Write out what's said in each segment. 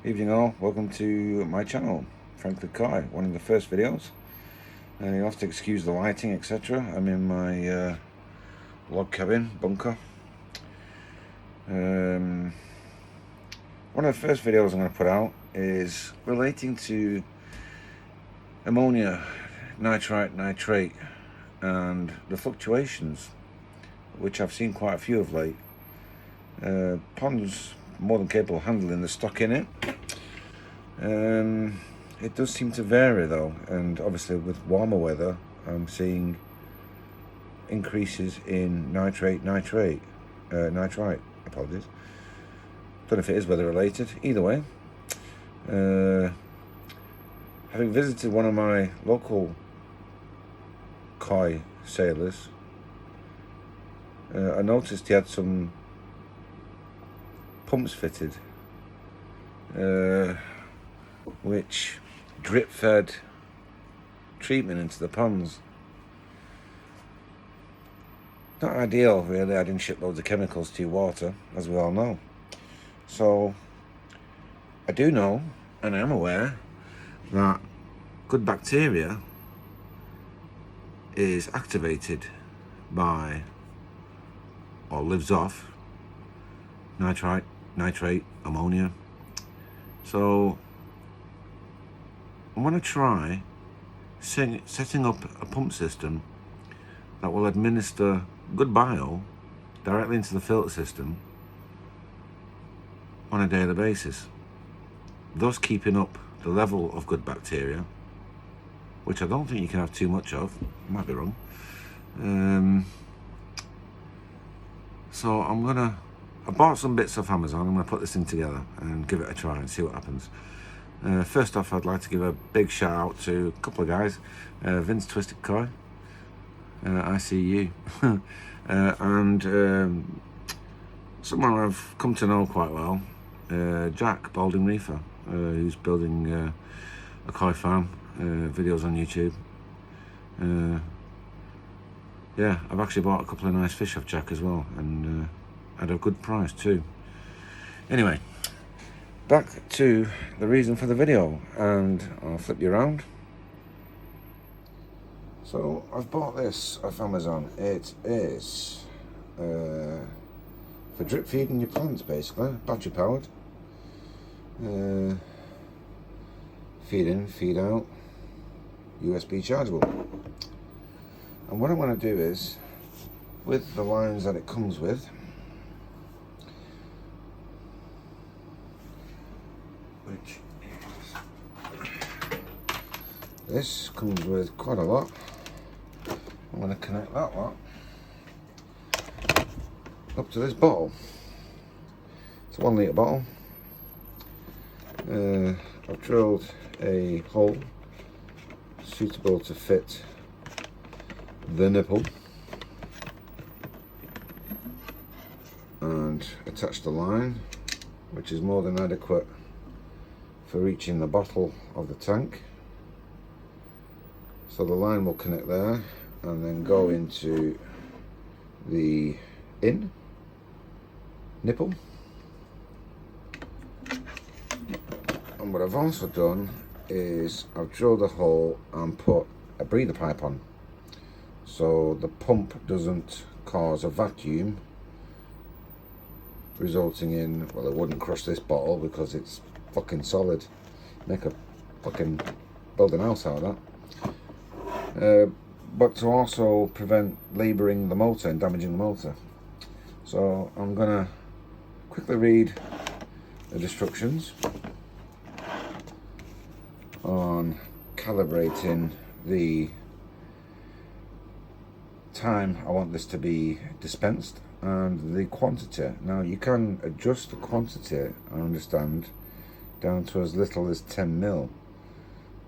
Evening all, welcome to my channel, Frankly Kai, one of the first videos. You'll have to excuse the lighting, etc. I'm in my log cabin, bunker. One of the first videos I'm going to put out is relating to ammonia, nitrite, nitrate, and the fluctuations, which I've seen quite a few of late. Ponds more than capable of handling the stock in it. It does seem to vary though, and obviously with warmer weather I'm seeing increases in nitrite, apologies. Don't know if it is weather related, either way. Having visited one of my local koi sailors, I noticed he had some pumps fitted, which drip fed treatment into the ponds. Not ideal really, adding shitloads of chemicals to your water, as we all know. So I do know, and I am aware, that good bacteria is activated by, or lives off, nitrite, nitrate, ammonia. So I want to try setting up a pump system that will administer good bio directly into the filter system on a daily basis, thus keeping up the level of good bacteria, which I don't think you can have too much of. I might be wrong. So I bought some bits off Amazon. I'm going to put this thing together and give it a try and see what happens. First off, I'd like to give a big shout out to a couple of guys. Vince Twisted Koi, I see you. And someone I've come to know quite well, Jack Balding Reefer, who's building a koi farm, videos on YouTube. Yeah, I've actually bought a couple of nice fish off Jack as well, and at a good price too. Anyway, back to the reason for the video, and I'll flip you around. So I've bought this off Amazon. It is for drip feeding your plants, basically, battery powered. Feed in, feed out, USB chargeable. And what I want to do is, with the lines that it comes with, which is, this comes with quite a lot. I'm going to connect that lot up to this bottle. It's a 1 litre bottle. I've drilled a hole suitable to fit the nipple and attached the line, which is more than adequate for reaching the bottle of the tank. So the line will connect there and then go into the nipple. And what I've also done is I've drilled a hole and put a breather pipe on, so the pump doesn't cause a vacuum, resulting in, well, it wouldn't crush this bottle because it's fucking solid. Make a fucking build an house out of that. But to also prevent labouring the motor and damaging the motor. So I'm gonna quickly read the instructions on calibrating the time I want this to be dispensed and the quantity. Now you can adjust the quantity, I understand, down to as little as 10 mil.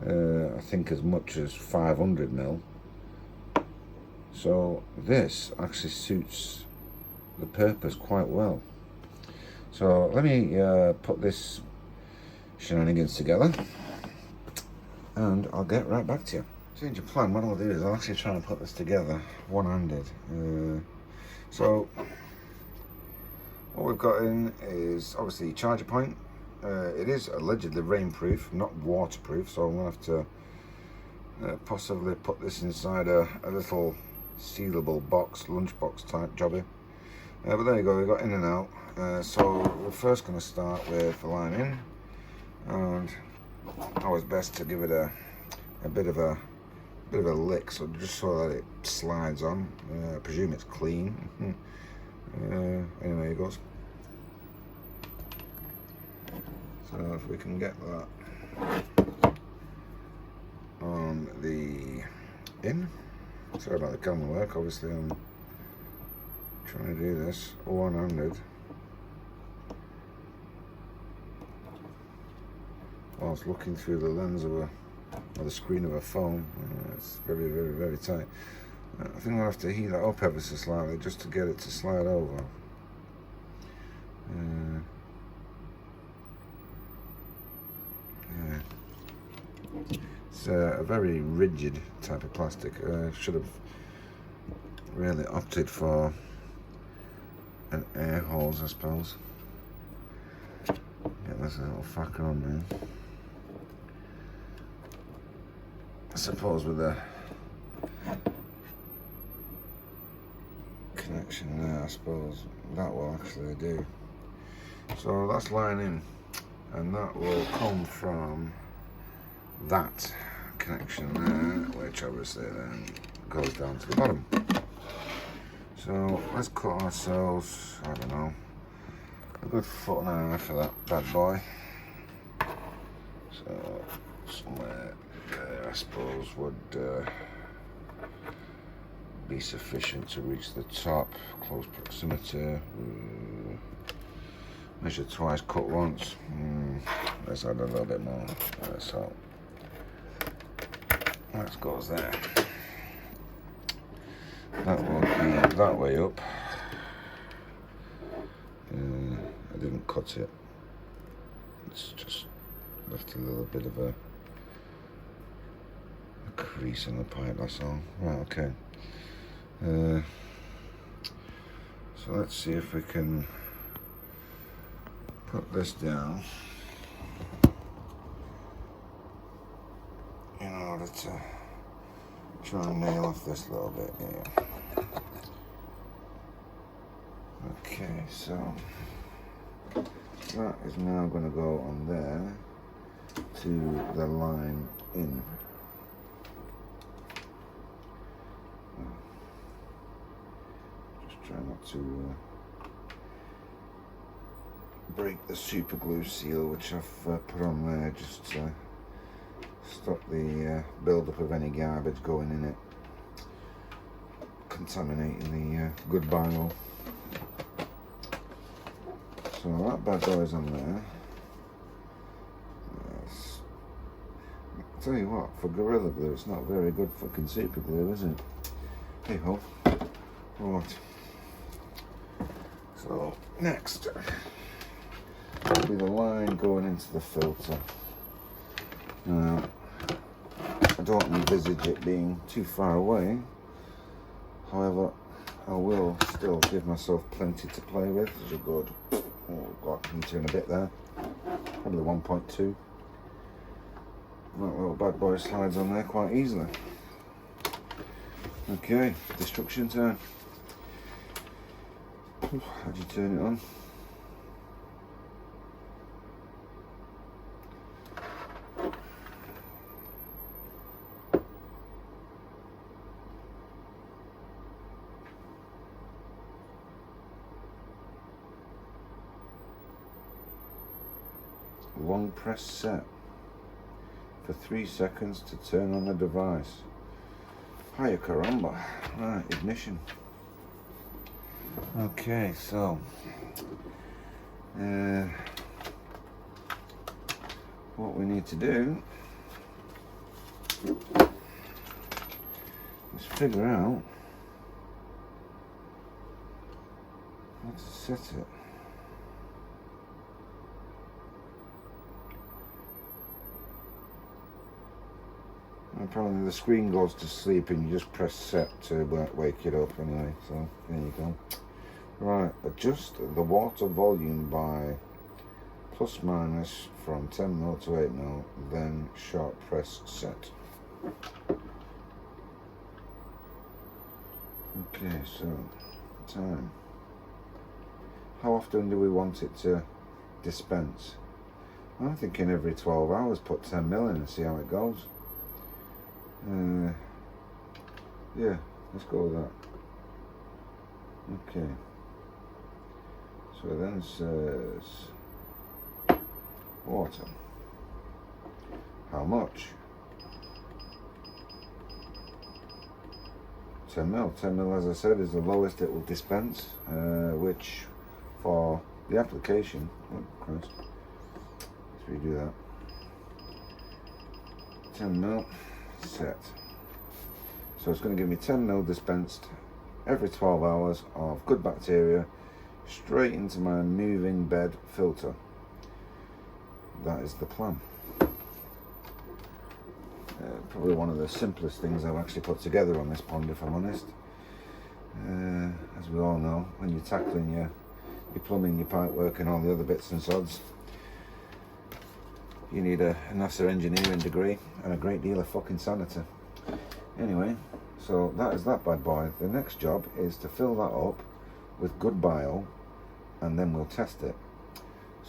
I think as much as 500 mil. So this actually suits the purpose quite well. So let me put this shenanigans together and I'll get right back to you. Change of plan, what I'll do is I'll actually try and put this together one-handed. So what we've got in is obviously charger point, It is allegedly rainproof, not waterproof, so I'm going to have to possibly put this inside a little sealable box, lunchbox type jobby. But there you go, we got in and out. So we're first going to start with the line in, and always best to give it a bit of a lick, so just so that it slides on. I presume it's clean. Anyway, it goes. So if we can get that on the in. Sorry about the camera work, obviously I'm trying to do this one-handed whilst looking through the lens of or the screen of a phone. It's very, very, very tight. I think I'll have to heat that up ever so slightly just to get it to slide over. Yeah. It's a very rigid type of plastic. Should have really opted for an air hose, I suppose. Yeah, there's a little fucker on there. I suppose with the connection there, I suppose that will actually do. So that's line in, and that will come from that connection there, which obviously then goes down to the bottom. So let's cut ourselves, I don't know, a good 1.5 for that bad boy. So somewhere there, I suppose, would be sufficient to reach the top. Close proximity. Measure twice, cut once. Let's add a little bit more. So that goes there. That will be that way up. I didn't cut it. It's just left a little bit of a crease in the pipe, that's all. Right, okay. So let's see if we can put this down in order to try and nail off this little bit here. Okay, so that is now going to go on there to the line in. Just try not to break the super glue seal which I've put on there, just to stop the build-up of any garbage going in it, contaminating the good vinyl. So that bad boy's on there. Yes. I'll tell you what, for Gorilla Glue, it's not very good fucking super glue, is it? Hey ho. Right. So next will be the line going into the filter. Now, I don't envisage it being too far away. However, I will still give myself plenty to play with. There's a good, got into in a bit there. Probably 1.2. That little bad boy slides on there quite easily. Okay, destruction time. How do you turn it on? Long press set for 3 seconds to turn on the device. Hiya caramba. Right, ignition. Okay, so what we need to do is figure out how to set it. Apparently the screen goes to sleep and you just press set to wake it up anyway, so there you go. Right, adjust the water volume by plus minus from 10mm to 8mm, then sharp press set. Okay, so time. How often do we want it to dispense? I'm thinking every 12 hours put 10mm in and see how it goes. Yeah, let's go with that. Okay. So then says water. How much? 10mm. 10mm, as I said, is the lowest it will dispense, which for the application, oh Christ, let's redo that. 10mm set. So it's going to give me 10mm dispensed every 12 hours of good bacteria straight into my moving bed filter. That is the plan. Probably one of the simplest things I've actually put together on this pond, if I'm honest. As we all know, when you're tackling your plumbing, your pipe work and all the other bits and sods, you need a NASA engineering degree and a great deal of fucking sanity. Anyway, so that is that bad boy. The next job is to fill that up with good bio, and then we'll test it.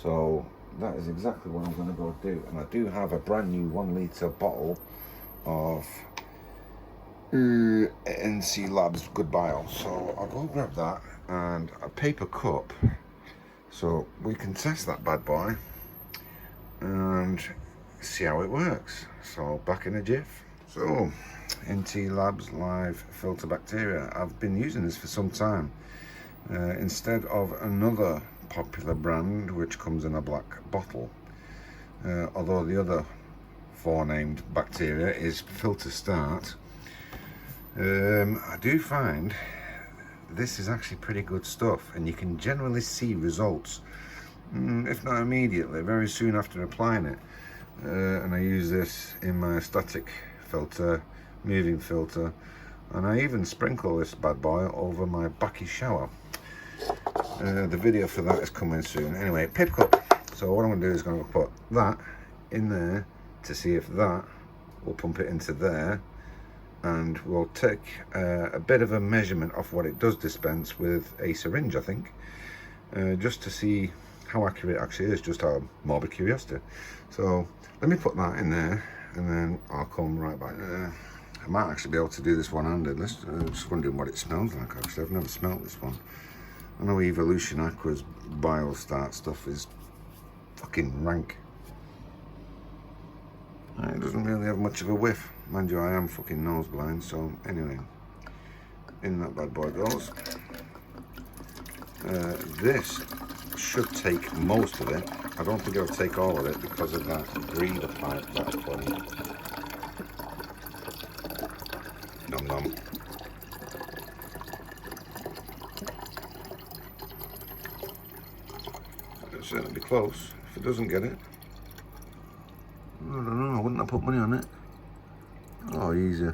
So that is exactly what I'm going to go do. And I do have a brand new 1 litre bottle of NC Labs Good Bio. So I'll go grab that and a paper cup so we can test that bad boy and see how it works. So back in a jiff. So NT Labs Live Filter Bacteria. I've been using this for some time. Instead of another popular brand which comes in a black bottle, although the other forenamed bacteria is Filter Start, I do find this is actually pretty good stuff, and you can generally see results, if not immediately, very soon after applying it. And I use this in my static filter, moving filter, and I even sprinkle this bad boy over my backy shower. The video for that is coming soon. Anyway, paper cup. So what I'm going to do is going to put that in there to see if that will pump it into there, and we'll take a bit of a measurement of what it does dispense with a syringe, I think, just to see how accurate it actually is, just out of morbid curiosity. So let me put that in there, and then I'll come right back. I might actually be able to do this one-handed. Just wondering what it smells like. Actually, I've never smelled this one. I know Evolution Aqua's BioStart stuff is fucking rank. It doesn't really have much of a whiff. Mind you, I am fucking nose blind, so anyway. In that bad boy goes. This should take most of it. I don't think it'll take all of it because of that breather pipe that I put in. Nom nom. It'll certainly be close. If it doesn't get it, I don't know, I wouldn't have put money on it. Oh, easy.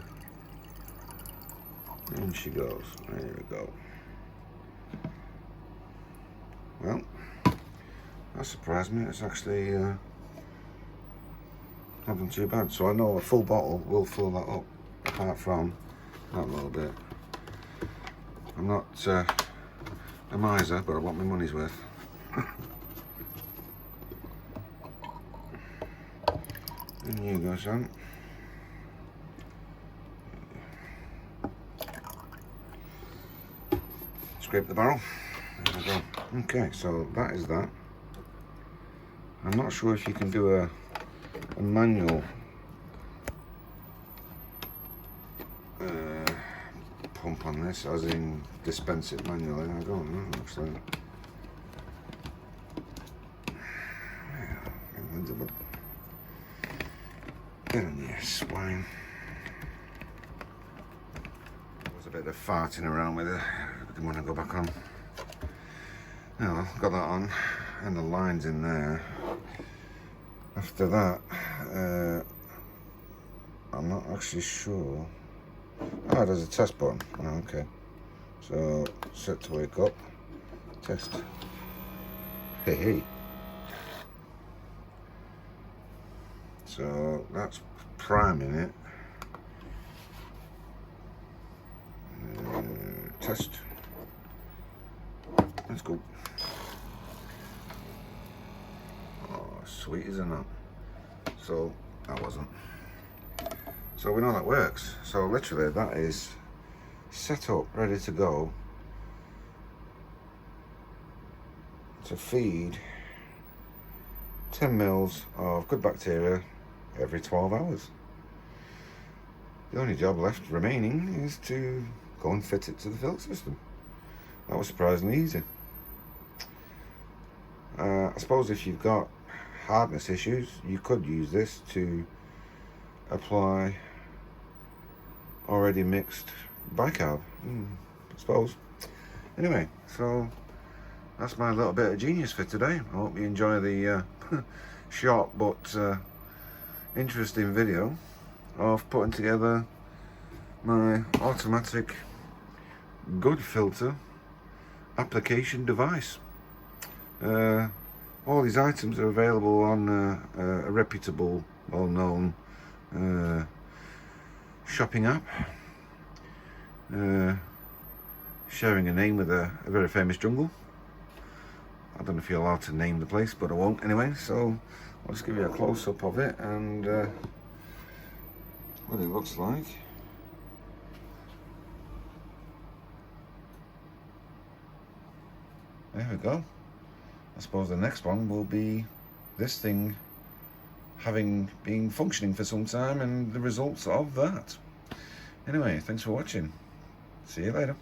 In she goes. There we go. Well, that surprised me. It's actually not done too bad. So I know a full bottle will fill that up, apart from that little bit. I'm not a miser, but I want my money's worth. And you go, son. Scrape the barrel. There we go. Okay, so that is that. I'm not sure if you can do a manual pump on this, as in dispense it manually. I don't know, actually. Get in there, swine. There was a bit of farting around with it. Didn't want to go back on. Now, got that on, and the line's in there. After that, I'm not actually sure. Oh, there's a test button. Oh, okay. So, set to wake up. Test. Hey, hey. So that's priming it. Test. Let's go. Oh, sweet, isn't it? So that wasn't. So we know that works. So literally that is set up, ready to go to feed 10 mils of good bacteria every 12 hours. The only job left remaining is to go and fit it to the filter system. That was surprisingly easy. I suppose if you've got hardness issues, you could use this to apply already mixed bicarb, I suppose. Anyway, so that's my little bit of genius for today. I hope you enjoy the short but interesting video of putting together my automatic good filter application device. All these items are available on a reputable, well-known shopping app, sharing a name with a very famous jungle. I don't know if you're allowed to name the place, but I won't anyway. So I'll just give you a close-up of it and what it looks like. There we go. I suppose the next one will be this thing having been functioning for some time and the results of that. Anyway, thanks for watching. See you later.